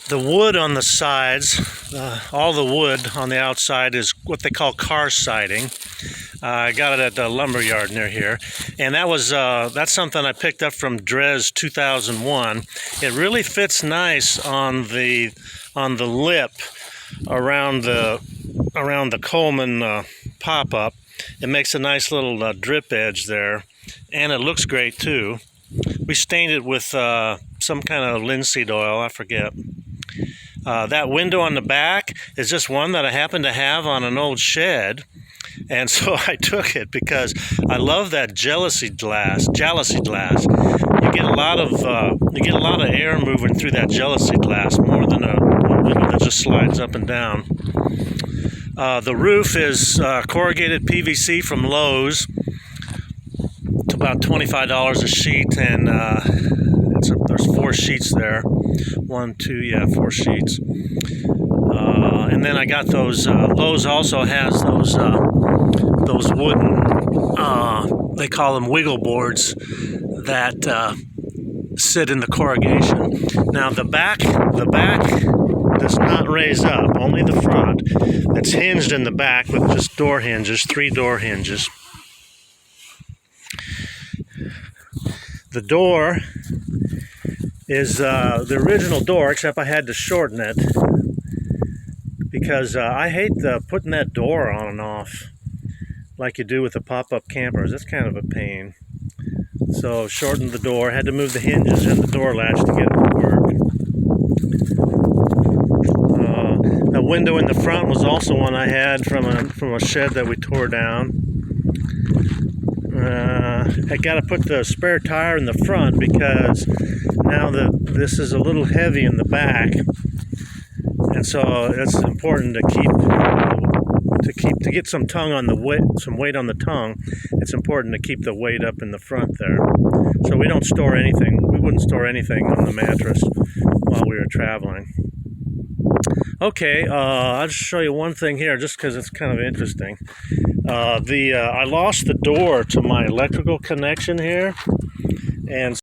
The wood on the sides, all the wood on the outside is what they call car siding. I got it at the lumber yard near here, and that's something I picked up from Dres 2001. It really fits nice on the lip around the Coleman pop-up. It makes a nice little drip edge there, and it looks great too. We stained it with some kind of linseed oil, I forget. That window on the back is just one that I happen to have on an old shed, and so I took it because I love that jealousy glass. You get a lot of air moving through that jealousy glass, more than a window that just slides up and down. The roof is corrugated PVC from Lowe's. It's about $25 a sheet, and there's 4 sheets there. 1, 2, yeah, 4 sheets. And then I got those. Lowe's also has those wooden. They call them wiggle boards that sit in the corrugation. Now the back does not raise up. Only the front. It's hinged in the back with just door hinges, 3 door hinges. The door is the original door, except I had to shorten it because I hate putting that door on and off like you do with the pop-up campers. That's kind of a pain. So shortened the door, had to move the hinges and the door latch to get it to work. The window in the front was also one I had from a shed that we tore down. I got to put the spare tire in the front because now this is a little heavy in the back, and so it's important to get some tongue on the weight, some weight on the tongue. It's important to keep the weight up in the front there, so we don't store anything. We wouldn't store anything on the mattress while we were traveling. Okay, I'll just show you one thing here, just because it's kind of interesting. I lost the door to my electrical connection here, and